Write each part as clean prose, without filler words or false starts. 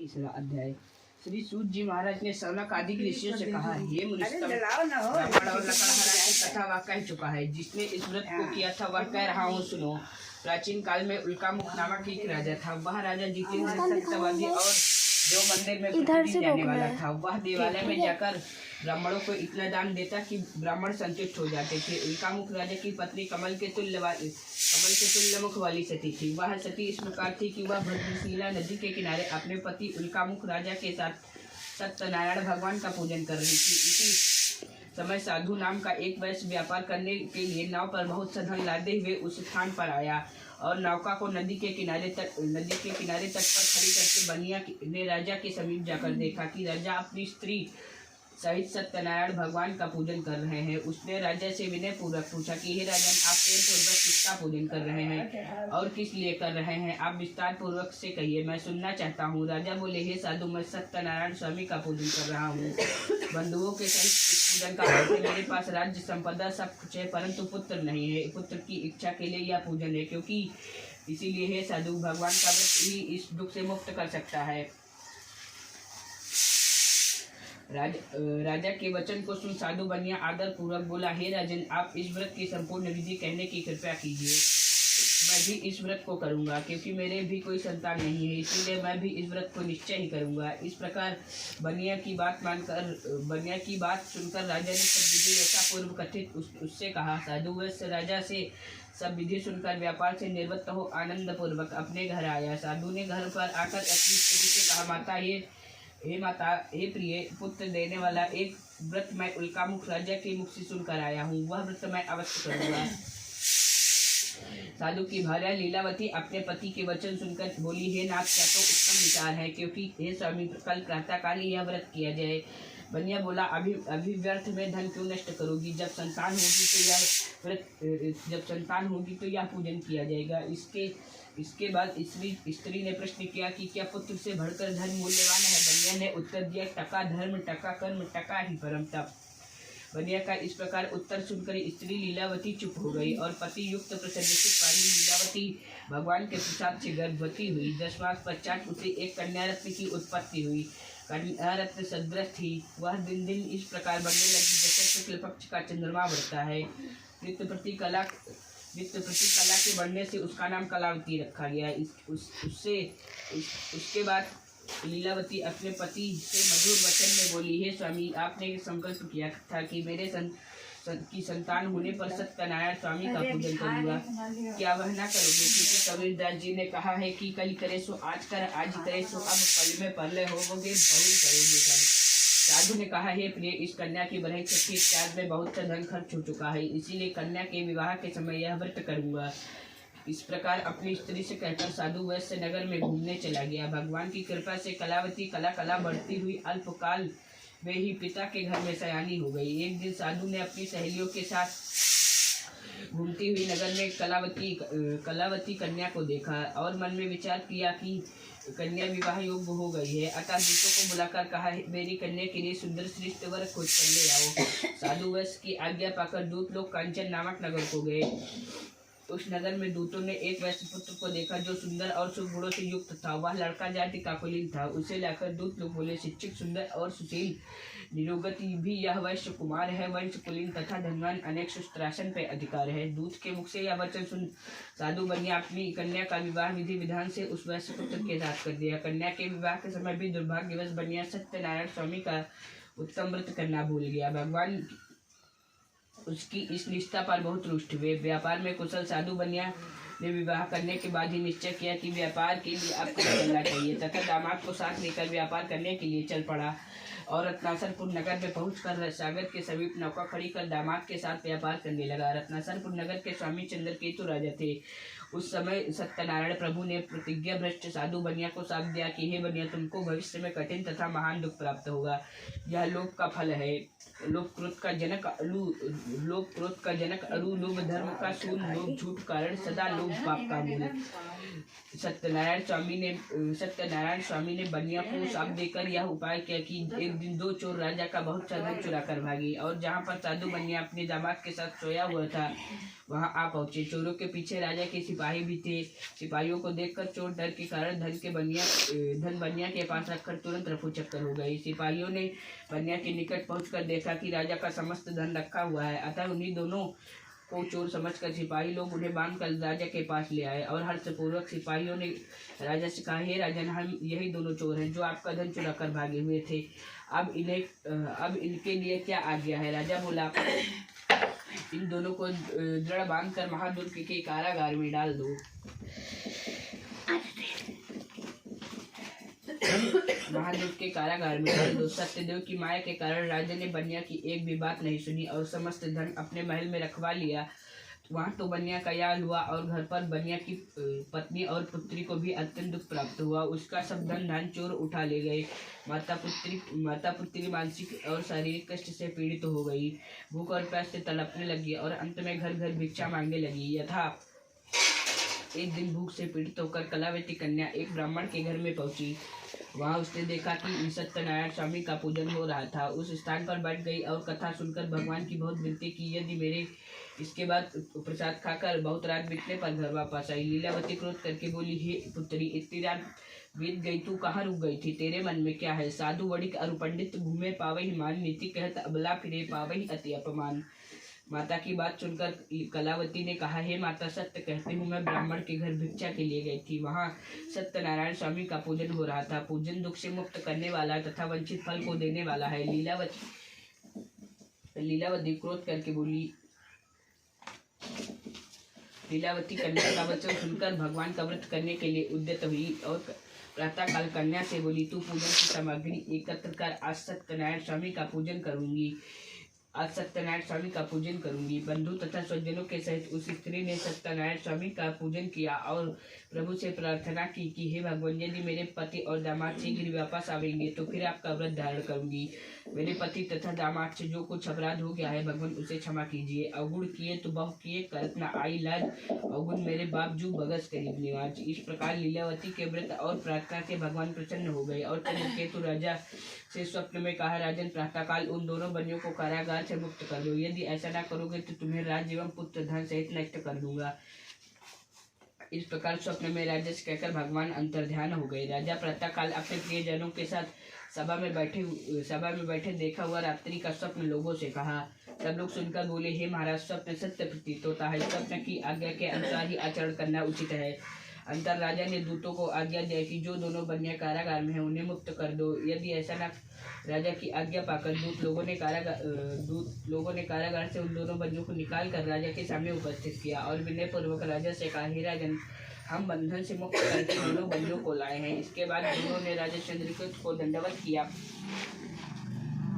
तीसरा अध्याय। श्री सूत जी महाराज ने सौनक आदि ऋषियों से कहा, हे मुनिस्तम, रावण और लकड़हारा की कथा वह कह चुका है। जिसने इस व्रत को किया था वह कह रहा हूँ, सुनो। प्राचीन काल में उल्कामुख नामक एक राजा था। वह राजा जितेंद्र, सत्यवादी और जो मंदिर में प्रतिदिन जाने वाला था। वह देवालय में जाकर ब्राह्मणों को इतना दान देता कि ब्राह्मण संतुष्ट हो जाते थे। उल्कामुख राजा की पत्नी कमल के तुल्य मुख वाली सती थी। वह सती इस प्रकार थी कि वह भद्रशिला नदी के किनारे अपने पति उल्कामुख राजा के साथ सत्यनारायण भगवान का पूजन कर रही थी। इसी समय साधु नाम का एक वैश्य व्यापार करने के लिए नाव पर बहुत सा धन लादे हुए उस स्थान पर आया और नौका को नदी के किनारे तट पर खड़ी करके बनिया ने राजा के समीप जाकर देखा कि राजा अपनी स्त्री सहित सत्यनारायण भगवान का पूजन कर रहे हैं। उसने राजा से विनय पूर्वक पूछा कि हे राजन, आप प्रेम पूर्वक किसका पूजन कर रहे हैं और किस लिए कर रहे हैं? आप विस्तार पूर्वक से कहिए, मैं सुनना चाहता हूँ। राजा बोले, हे साधु, मैं सत्यनारायण स्वामी का पूजन कर रहा हूँ। बंधुओं के सहित इस पूजन का अर्थ है, मेरे पास राज्य संपदा सब कुछ है, परंतु पुत्र नहीं है। पुत्र की इच्छा के लिए यह पूजन है, क्योंकि इसीलिए हे साधु, भगवान का व्रत ही इस दुख से मुक्त कर सकता है। राजा के वचन को सुन साधु बनिया आदर पूर्वक बोला, हे राजन, आप इस व्रत की संपूर्ण विधि कहने की कृपया कीजिए। मैं भी इस व्रत को करूंगा, क्योंकि मेरे भी कोई संतान नहीं है, इसीलिए मैं भी इस व्रत को निश्चय ही करूंगा। इस प्रकार बनिया की बात सुनकर राजा ने सब विधि यथा पूर्व कथित उससे कहा। साधु वैश्य राजा से सब विधि सुनकर व्यापार से निवृत्त हो आनंद पूर्वक अपने घर आया। साधु ने घर पर आकर अपनी स्त्री से कहा, माता, हे प्रिय, पुत्र देने वाला एक व्रत मैं उल्कामुख राजा के मुख से सुनकर आया हूँ। वह व्रत मैं अवश्य करूँगा। साधु की भार्या लीलावती अपने पति के वचन सुनकर बोली, हे नाथ, क्या तो उत्तम विचार है, क्योंकि हे स्वामी, कल प्रातःकाल ही यह व्रत किया जाए। बनिया बोला, अभी व्यर्थ में धन क्यों नष्ट करोगी? जब संतान होगी तो यह पूजन किया जाएगा। इसके बाद स्त्री ने प्रश्न किया कि क्या पुत्र से बढ़कर धन मूल्यवान है? बनिया ने उत्तर दिया, टका धर्म, टका कर्म, टका ही परम तप। बनिया का इस प्रकार उत्तर सुनकर स्त्री लीलावती चुप हो गई और पति युक्त प्रसन्नचित वाली लीलावती भगवान के प्रसाद से गर्भवती हुई। 10 मास पश्चात उसे एक कन्या रत्न की उत्पत्ति हुई। कन्या रत्न सदृश थी। वह दिन दिन इस प्रकार बढ़ने लगी जैसे शुक्ल पक्ष का चंद्रमा बढ़ता है। नित्य प्रति कला के बढ़ने से उसका नाम कलावती रखा गया। उसके बाद लीलावती अपने पति से मधुर वचन में बोली, हे स्वामी, आपने संकल्प किया था कि मेरे की संतान होने पर सत्यनारायण स्वामी का पूजन करूंगा। क्या वह ना करोगे? क्योंकि कबीरदास जी ने कहा है कि कल करे सो आज कर, आज करे सो अब, पल में परलय होवोगे, बहु करोगे कल। साधु ने कहा, हे प्रिय, इस कन्या की बढ़ई छठी इत्यादि में बहुत सा धन खर्च हो चुका है, इसीलिए कन्या के विवाह के समय यह व्रत करूंगा। इस प्रकार अपनी स्त्री से कहकर साधु वैश्य नगर में घूमने चला गया। भगवान की कृपा से कलावती कला बढ़ती हुई अल्पकाल वे ही पिता के घर में सयानी हो गई। एक दिन साधु ने अपनी सहेलियों के साथ घूमती हुई नगर में कलावती कन्या को देखा और मन में विचार किया कि कन्या विवाह योग्य हो गई है। अतः दूतों को बुलाकर कहा, मेरी कन्या के लिए सुंदर श्रेष्ठ वर खोज कर ले आओ। साधु वैश्य की आज्ञा पाकर दूत लोग कांचन नामक नगर को गए। उस नगर में दूतों ने एक वैश्य पुत्र को देखा जो सुंदर और शुभ गुणों से युक्त था। वह लड़का जाति का कुलीन था। उसे लाकर दूत लोग बोले, शिक्षित, सुंदर और सुशील, निरोगति भी यह वैश्य कुमार है। वंश कुलीन तथा धनवान, अनेक शस्त्रासन पे अधिकार है। दूत के मुख से यह वचन सुन साधु बनिया अपनी कन्या का विवाह विधि विधान से उस वैश्य पुत्र के साथ कर दिया। कन्या के विवाह के समय भी दुर्भाग्यवश बनिया सत्यनारायण स्वामी का उत्तम व्रत करना भूल गया। भगवान उसकी इस निष्ठा पर बहुत रुष्ट हुए। व्यापार में कुशल साधु बनिया ने विवाह करने के बाद ही निश्चय किया कि व्यापार के लिए आपको चलना चाहिए तथा दामाद को साथ लेकर व्यापार करने के लिए चल पड़ा और रत्नासरपुर नगर में पहुंचकर सागर के समीप नौका खड़ी कर दामाद के साथ व्यापार करने लगा। रत्नासरपुर नगर के स्वामी चंद्रकेतु राजा थे। उस समय सत्यनारायण प्रभु ने प्रतिज्ञा भ्रष्ट साधु बनिया को शाप दिया कि हे बनिया, तुमको भविष्य में कठिन तथा महान दुख प्राप्त होगा। यह लोभ का फल है। लोभ क्रोध का जनक अरु, लोभ धर्म का सूल, लोभ झूठ कारण, सदा लोभ पाप का मूल। सत्यनारायण स्वामी ने बनिया को शाप देकर यह उपाय किया कि एक दिन 2 चोर राजा का बहुत सा धन चुरा कर भागे और जहाँ पर साधु बनिया अपने दामाद के साथ सोया हुआ था वहाँ आ पहुँचे। चोरों के पीछे राजा के सिपाही सिपाही भी थे। सिपाहियों को देखकर चोर डर के कारण धन बनिया के पास रखकर तुरंत रफू चक्कर हो गई। सिपाहियों ने बनिया के निकट पहुंचकर देखा कि राजा का समस्त धन रखा हुआ है। अतः उन्हीं दोनों को चोर समझकर सिपाही लोग उन्हें बांधकर राजा के पास ले आए और हर्षपूर्वक सिपाहियों ने राजा से कहा, हे राजन, हम यही दोनों चोर हैं जो आपका धन चुरा कर भागे हुए थे। अब इनके लिए क्या आज्ञा है? राजा बोला, इन दोनों को दृढ़ बांधकर महादुर्ग के कारागार में डाल दो। महादुर्ग के कारागार में डाल दो। सत्यदेव की माया के कारण राजा ने बनिया की एक भी बात नहीं सुनी और समस्त धन अपने महल में रखवा लिया। वहां तो बनिया का याल हुआ और घर पर बनिया की पत्नी और पुत्री को भी अत्यंत दुख प्राप्त हुआ। उसका सब धन चोर उठा ले गए। माता पुत्री मानसिक और शारीरिक कष्ट से पीड़ित हो गई, भूख और प्यास से तड़पने लगी और अंत में घर घर भिक्षा मांगने लगी। यथा एक दिन भूख से पीड़ित होकर कलावती कन्या एक ब्राह्मण के घर में पहुंची। वहां उसने देखा कि सत्यनारायण स्वामी का पूजन हो रहा था। उस स्थान पर बैठ गई और कथा सुनकर भगवान की बहुत विनती की, यदि मेरे इसके बाद प्रसाद खाकर बहुत रात बीतने पर घर वापस आई। लीलावती क्रोध करके बोली, हे पुत्री, इतनी रात बीत गई, तू कहाँ रुक गई थी? तेरे मन में क्या है? साधु वणिक अरु पंडित घूमे पावही मान, नीति कहत अबला फिरे पावही अति अपमान। माता की बात सुनकर कलावती ने कहा, हे माता, सत्य कहती हूँ, मैं ब्राह्मण के घर भिक्षा के लिए गई थी। वहाँ सत्यनारायण स्वामी का पूजन हो रहा था। पूजन दुख से मुक्त करने वाला तथा वंचित फल को देने वाला है। लीलावती क्रोध करके बोली। लीलावती कन्या का वचन सुनकर भगवान का व्रत करने के लिए उद्यत हुई और प्रातःकाल कन्या से बोली, तू पूजन की सामग्री एकत्र कर, आज सत्यनारायण स्वामी का पूजन करूंगी। बंधु तथा स्वजनों के सहित उस स्त्री ने सत्यनारायण स्वामी का पूजन किया और प्रभु से प्रार्थना की कि हे भगवान, यदि मेरे पति और दामाद शीघ्र वापस आवेंगे तो फिर आपका व्रत धारण करूंगी। मेरे पति तथा दामाद से जो कुछ अपराध हो गया है भगवान उसे क्षमा कीजिए। अवगुण किए तो बहु किए, करत न आई लाज, अवगुण मेरे बाप जू बगस करीब निवाज। इस प्रकार लीलावती के व्रत और प्रार्थना से भगवान प्रसन्न हो गए और चंद्रकेतु राजा से स्वप्न में कहा, राजन, प्रातःकाल उन दोनों बनियों को कारागार से मुक्त कर दो। यदि ऐसा न करोगे तो तुम्हें राज्य एवं पुत्र धन सहित नष्ट कर दूंगा। इस प्रकार स्वप्न में राजा से कहकर भगवान अंतर्ध्यान हो गए। राजा प्रातःकाल अपने प्रियजनों के साथ सभा में बैठे देखा हुआ रात्रि का स्वप्न लोगों से कहा। सब लोग सुनकर बोले, हे महाराज, स्वप्न सत्य प्रतीत होता है। स्वप्न की आज्ञा के अनुसार ही आचरण करना उचित है। अंतर राजा ने दूतों को आज्ञा दी कि जो दोनों बनिया कारागार में है उन्हें मुक्त कर दो। यदि ऐसा न राजा की आज्ञा पाकर लोगों ने कारागार से उन दोनों बंदियों को निकाल कर राजा के सामने उपस्थित किया और विनय पूर्वक राजा से कहा, हे राजन, हम बंधन से मुक्त करके दोनों बंदियों को लाए हैं। इसके बाद दोनों ने राजा चंद्रकेतु को दंडवत किया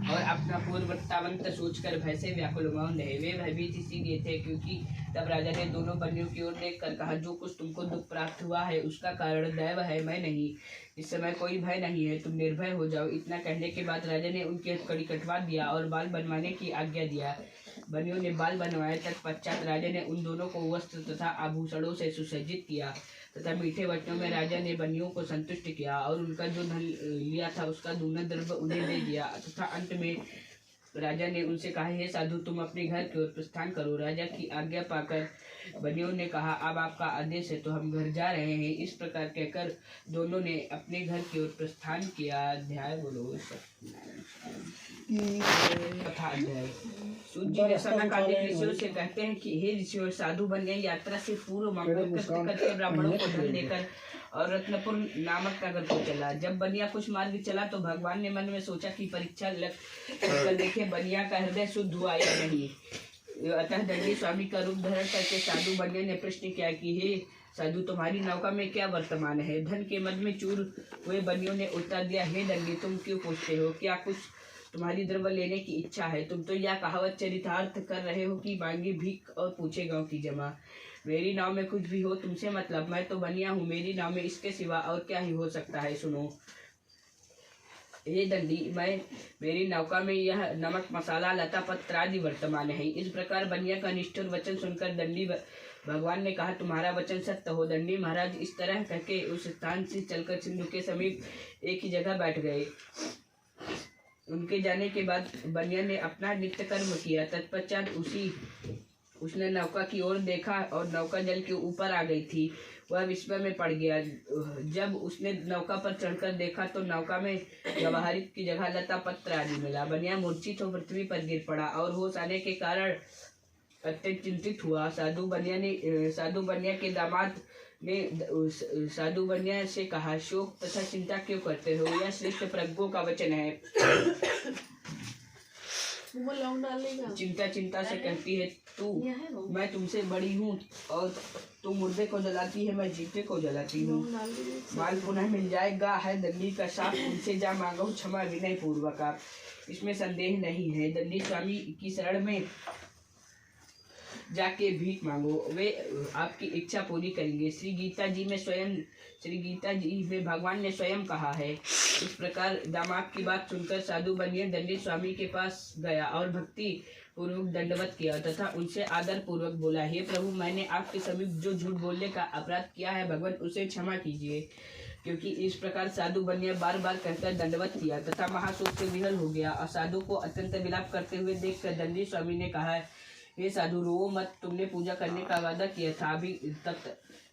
और अपना पूर्व वृत्तांत सोचकर भय से व्याकुल मौन रहे। वे भयभीत इसीलिए थे क्योंकि तब राजा ने दोनों बंदियों की ओर देखकर कहा, जो कुछ तुमको दुख प्राप्त हुआ है उसका कारण दैव है, मैं नहीं। इस समय कोई भय नहीं है, तुम निर्भय हो जाओ। इतना कहने के बाद राजा ने उनके कड़ी कटवा दिया और बाल बनवाने की आज्ञा दिया। बनियों ने बाल बनवाए। तत्पश्चात राजा ने उन दोनों को वस्त्र तथा आभूषणों से सुसज्जित किया तथा मीठे वचनों में राजा ने बनियों को संतुष्ट किया और उनका जो धन लिया था उसका दूना द्रव्य उन्हें दे दिया तथा अंत में राजा ने उनसे कहा, हे साधु, तुम अपने घर की ओर प्रस्थान करो। राजा की आज्ञा पाकर बनियों ने कहा, अब आपका आदेश है तो हम घर जा रहे हैं। इस प्रकार कहकर दोनों ने अपने घर की ओर प्रस्थान किया। अध्याय बोलो। सूत जी ने सनकादिक ऋषियों से कहते हैं कि हे ऋषियों, साधु बनिया यात्रा से पूर्व मंगल करके ब्राह्मणों को धन देकर और रत्नपुर नामक नगर को चला। जब बनिया कुछ मार्ग चला तो भगवान ने मन में सोचा कि परीक्षा कर देखे बनिया का हृदय शुद्ध हुआ या नहीं। अतः दंडी स्वामी का रूप धारण करके साधु बनिया ने प्रश्न किया कि हे साधु, तुम्हारी नौका में क्या वर्तमान है? धन के मद में चूर हुए बनियों ने उत्तर दिया, हे दंडी, तुम क्यों पूछते हो? क्या कुछ तुम्हारी द्रव्य लेने की इच्छा है? तुम तो यह कहावत चरितार्थ कर रहे हो कि मांगी भीख और पूछे गांव की जमा। मेरी नाव में कुछ भी हो तुमसे मतलब, मैं तो बनिया हूँ, मेरी नाव में इसके सिवा और क्या ही हो सकता है। सुनो हे दंडी, मेरी नौका में यह नमक, मसाला, लता पत्र आदि वर्तमान है। इस प्रकार बनिया का निष्ठुर वचन सुनकर दंडी भगवान ने कहा, तुम्हारा वचन सत्य हो। दंडी महाराज इस तरह कहके उस स्थान से चलकर सिंधु के समीप एक ही जगह बैठ गए। उनके जाने के बाद बनिया ने अपना नित्य कर्म किया। तत्पश्चात उसने नौका की ओर देखा और नौका जल के ऊपर आ गई थी। वह विस्मय में पड़ गया। जब उसने नौका पर चढ़कर देखा तो नौका में व्यवहारिक की जगह लता पत्र आदि मिला। बनिया मूर्छित हो पृथ्वी पर गिर पड़ा और होश आने के कारण अत्यंत चिंतित हुआ। साधु बनिया के दामाद ने साधु बनिया से कहा, शोक तथा चिंता क्यों करते हो? यह श्रेष्ठ प्रज्ञों का वचन है। चिंता चिंता से कहती है, तू मैं तुमसे बड़ी हूँ और तुम मुर्दे को जलाती है, मैं जीते को जलाती हूँ। माल पुनः मिल जाएगा है दंडी का साथ, उनसे जा मांगो क्षमा विनय पूर्वक। आप इसमें संदेह नहीं है। दंडी स्वामी की शरण में जाके भीख मांगो, वे आपकी इच्छा पूरी करेंगे। श्री गीता जी में भगवान ने स्वयं कहा है। इस प्रकार दामाद की बात सुनकर साधु बनिया दंडी स्वामी के पास गया और भक्ति पूर्वक दंडवत किया तथा उनसे आदर पूर्वक बोला, हे प्रभु, मैंने आपके समीप जो झूठ बोलने का अपराध किया है, भगवान उसे क्षमा कीजिए। क्योंकि इस प्रकार साधु बनिया बार बार कहकर दंडवत किया तथा महाशोक से विहल हो गया। और साधु को अत्यंत विलाप करते हुए देखकर दंडी स्वामी ने कहा, हे साधु, रो मत, तुमने पूजा करने का वादा किया था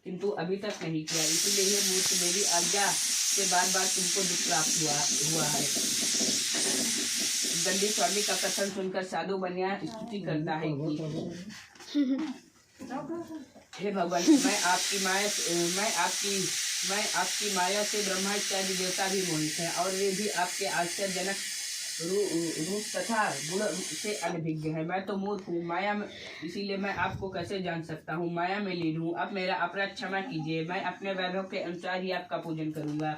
किंतु अभी तक नहीं किया, इसीलिए ये मूर्ख मेरी आज्ञा से बार बार तुमको दुख प्राप्त हुआ है। दंडी स्वामी का कथन सुनकर साधु बनिया स्तुति करता है कि हे भगवान, मैं आपकी माया से ब्रह्मा इत्यादि देवता भी मोहित हैं और वे भी आपके आश्चर्यजनक रूप तथा गुण से अनभिज्ञ है। मैं तो मूर्ख हूँ, माया में, इसीलिए मैं आपको कैसे जान सकता हूँ? माया में लीन हूँ। अब मेरा अपराध क्षमा कीजिए। मैं अपने वैभव के अनुसार ही आपका पूजन करूंगा।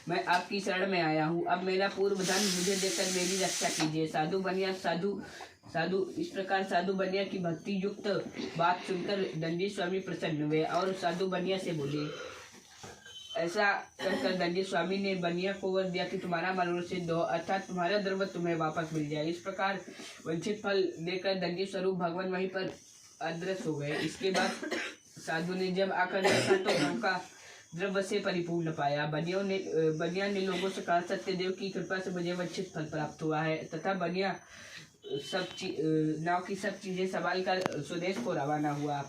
मैं आपकी शरण में आया हूँ। अब मेरा पूर्व धन मुझे देकर मेरी रक्षा कीजिए। इस प्रकार साधु बनिया की भक्ति युक्त बात सुनकर दंडी स्वामी प्रसन्न हुए और साधु बनिया से बोले। ऐसा कहकर दंडी स्वामी ने बनिया को वर दिया कि तुम्हारा मनोरथ सिद्ध हो, अर्थात तुम्हारा द्रव्य तुम्हें वापस मिल जाए। इस प्रकार वंचित फल देकर दंडी स्वरूप भगवान वहीं पर अदृश्य हो गए। इसके बाद साधु ने जब आकर देखा तो नौका द्रव्य से परिपूर्ण पाया। बनिया ने लोगों से कहा, सत्यदेव की कृपा से मुझे वंचित फल प्राप्त हुआ है तथा बनिया नाव की सब चीजें संभाल कर स्वदेश को रवाना हुआ।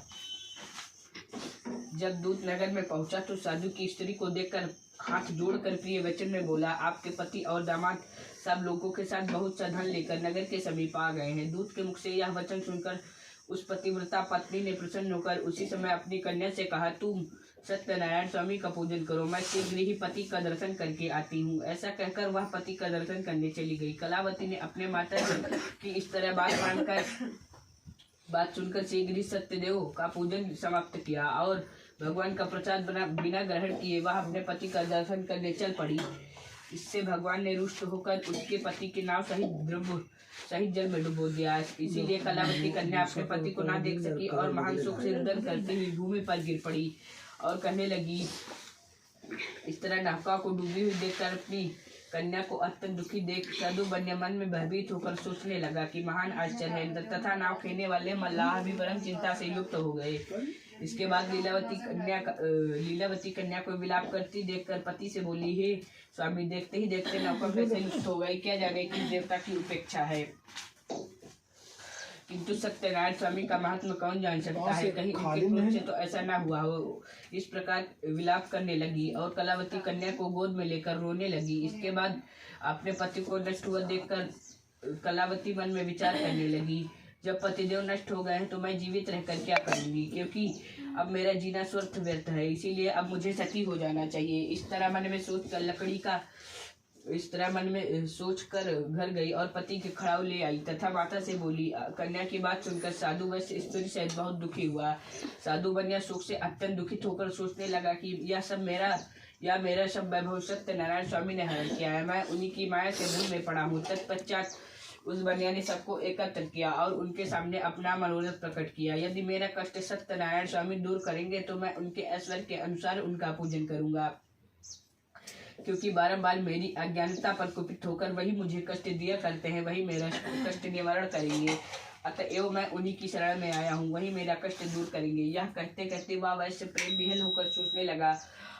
जब दूत नगर में पहुंचा तो साधु की स्त्री को देखकर हाथ जोड़कर प्रिय वचन में बोला, आपके पति और दामाद सब लोगों के साथ बहुत सा धन लेकर नगर के समीप आ गए हैं। दूत के मुख से यह वचन सुनकर उस पतिव्रता पत्नी ने प्रसन्न होकर उसी समय अपनी कन्या से कहा, तुम सत्यनारायण स्वामी का पूजन करो, मैं शीघ्र ही पति का दर्शन करके आती हूँ। ऐसा कहकर वह पति का दर्शन करने चली गई। कलावती ने अपने माता की इस तरह बात सुनकर शीघ्र ही सत्यदेव का पूजन समाप्त किया और भगवान का प्रसाद बिना ग्रहण किए वह अपने पति का दर्शन करने चल पड़ी। इससे भगवान ने रुष्ट होकर उसके पति के नाव सहित जल में डुबो दिया। इसीलिए कलावती कन्या अपने पति को ना देख सकी और महान सुख से रुदन करती हुई भूमि पर गिर पड़ी और कहने लगी। इस तरह नौका को डूबी हुई देखकर अपनी कन्या को अत्यंत दुखी देख साधु बनिया मन में भयभीत होकर सोचने लगा कि महान आश्चर्य है तथा नाव खेने वाले मल्लाह भी परम चिंता से युक्त हो गए। इसके बाद लीलावती कन्या को विलाप करती देखकर पति से बोली, हे स्वामी, देखते ही देखते नौका कैसे नष्ट हो गई, क्या जाने किस देवता की उपेक्षा है। किंतु सत्यनारायण स्वामी का महात्मा कौन जान सकता है, कहीं उनके क्रोध से तो ऐसा ना हुआ हो। इस प्रकार विलाप करने लगी और कलावती कन्या को गोद में लेकर रोने लगी। इसके बाद अपने पति को नष्ट हुआ देखकर कलावती मन में विचार करने लगी, जब पतिदेव नष्ट हो गए हैं तो मैं जीवित रहकर क्या करूंगी, क्योंकि अब मेरा जीना स्वर्थ व्यर्थ है, इसीलिए अब मुझे सती हो जाना चाहिए। इस तरह मन में सोचकर घर गई और पति के खड़ाऊ ले आई तथा माता से बोली। कन्या की बात सुनकर साधु वैश्य स्त्री सहित बहुत दुखी हुआ। साधु बनिया शोक से अत्यंत दुखित होकर सोचने लगा कि यह मेरा सब वैभव सत्यनारायण स्वामी ने हरण किया है, मैं उन्हीं की माया से भूल में पड़ा हूँ। तत्पश्चात उस बनिया ने सबको एकत्र किया और उनके सामने अपना मनोरथ प्रकट किया। यदि मेरा कष्ट सत्यनारायण स्वामी दूर करेंगे तो मैं उनके ऐश्वर्य के अनुसार उनका पूजन करूंगा, क्योंकि बारंबार मेरी अज्ञानता पर कुपित होकर वही मुझे कष्ट दिया करते हैं, वही मेरा कष्ट निवारण करेंगे। अतएव मैं उन्हीं की शरण में आया हूँ, वही मेरा कष्ट दूर करेंगे। यह कहते कहते वह वैश्य प्रेम विहल होकर सोचने लगा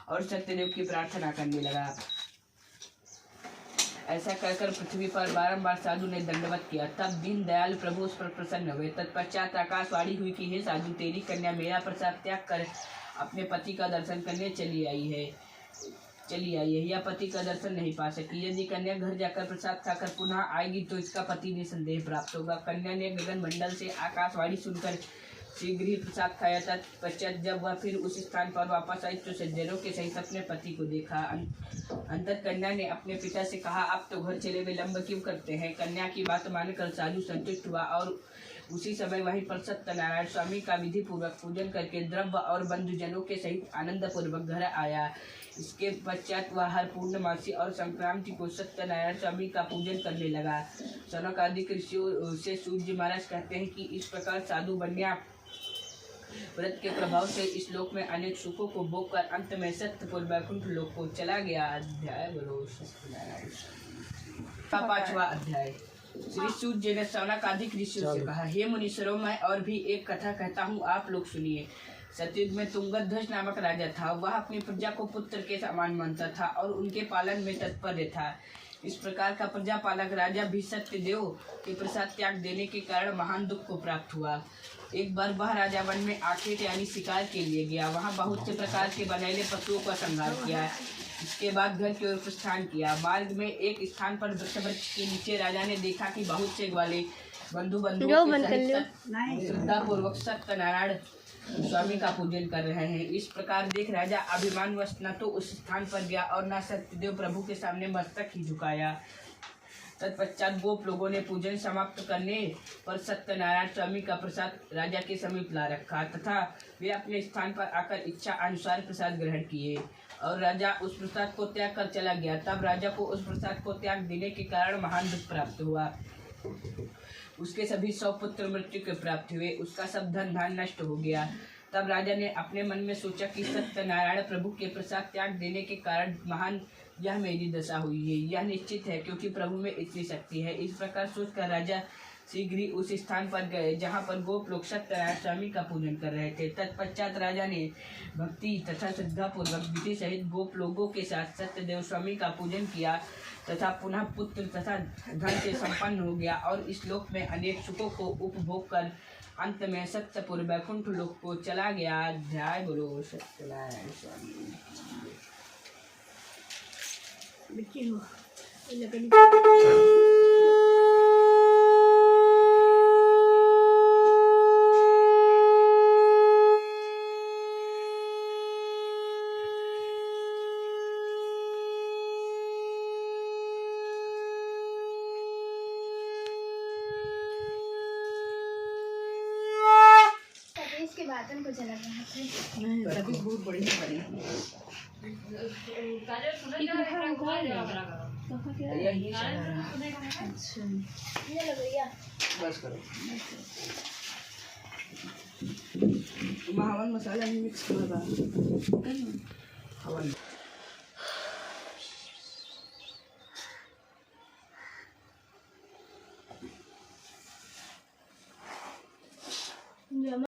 और सत्यदेव की प्रार्थना करने लगा। ऐसा कहकर पृथ्वी पर बारंबार साधु ने दंडवत किया। तब दीन दयाल प्रभु उस पर प्रसन्न हुए। तत्पश्चात आकाशवाणी हुई कि हे साधु, तेरी कन्या मेरा प्रसाद त्याग कर अपने पति का दर्शन करने चली आई है। यह पति का दर्शन नहीं पा सकी। यदि कन्या घर जाकर प्रसाद खाकर पुनः आएगी तो इसका पति निसंदेह प्राप्त होगा। कन्या ने गगन मंडल से आकाशवाणी सुनकर शीघ्र ही प्रसाद खाया। तत्पश्चात जब वह फिर उस स्थान पर वापस आई तो सज्जनों के सहित अपने पति को देखा। अंतत कन्या ने अपने पिता से कहा, आप तो घर चले विलम्ब क्यों करते हैं? कन्या की बात मानकर साधु संतुष्ट हुआ और उसी समय वहीं पर सत्यनारायण स्वामी का विधि पूर्वक पूजन करके द्रव्य और बंधुजनों के सहित आनंद पूर्वक घर आया। इसके पश्चात वह हर पूर्णमासी और संक्रांति को सत्यनारायण स्वामी का पूजन करने लगा। सनक आदि ऋषियों से सूर्य महाराज कहते हैं कि इस प्रकार साधु बन्या व्रत के प्रभाव से इस लोक में अनेक सुखों को भोग कर अंत में सत्यपुर वैकुंठ लोक को चला गया। अध्याय बोलो सत्यनारायण। 5वां अध्याय। श्री सूर्य ने सनकादिक ऋषियों से कहा, हे मुनीश्वरों, मैं और भी एक कथा कहता हूँ, आप लोग सुनिए। सतयुग में तुंगध्वज नामक राजा था। वह अपनी प्रजा को पुत्र के समान मानता था और उनके पालन में तत्पर था। इस प्रकार का प्रजापालक राजा भी सत्यदेव के प्रसाद त्याग देने के कारण महान दुख को प्राप्त हुआ। एक बार वह राजा वन में आखेट यानी शिकार के लिए गया। वहाँ बहुत से प्रकार के बनैले पशुओं का संहार किया। इसके बाद घर की ओर प्रस्थान किया। मार्ग में एक स्थान पर वृक्ष के नीचे राजा ने देखा कि बहुत से ग्वाले बंधुओं के सहित श्रद्धापूर्वक सत्यनारायण स्वामी का पूजन कर रहे हैं। इस प्रकार देख राजा अभिमानवश न तो उस स्थान पर गया और न सत्यदेव प्रभु के सामने मस्तक ही झुकाया। तत्पश्चात गोप लोगों ने पूजन समाप्त करने पर सत्यनारायण स्वामी का प्रसाद राजा के समीप ला रखा तथा वे अपने स्थान पर आकर इच्छा अनुसार प्रसाद ग्रहण किए और राजा उस प्रसाद को त्याग कर चला गया। तब राजा को उस प्रसाद को त्याग देने के कारण महान दुख प्राप्त हुआ। उसके सभी 100 पुत्र मृत्यु के प्राप्त हुए। उसका सब धन धान नष्ट हो गया। तब राजा ने अपने मन में सोचा कि सत्यनारायण प्रभु के प्रसाद त्याग देने के कारण महान यह मेरी दशा हुई है। यह निश्चित है क्योंकि प्रभु में इतनी शक्ति है। इस प्रकार सोचकर राजा शीघ्र ही उस स्थान पर गए जहाँ पर गोप लोग सत्यनारायण स्वामी का पूजन कर रहे थे। तत्पश्चात राजा ने भक्ति तथा श्रद्धा पूर्वक विधि सहित गोप लोगों के साथ सत्यदेव स्वामी का पूजन किया तथा पुनः पुत्र तथा धन से संपन्न हो गया और इस लोक में अनेक सुखों को उपभोग कर अंत में सत्यपुर वैकुंठ लोक को चला गया। अध्याय बोलो सत्यनारायण स्वामी। बातन को चला गया तभी बहुत बड़ी बड़ी यही बस करो। हवन मसाला नहीं मिक्स कर रहा।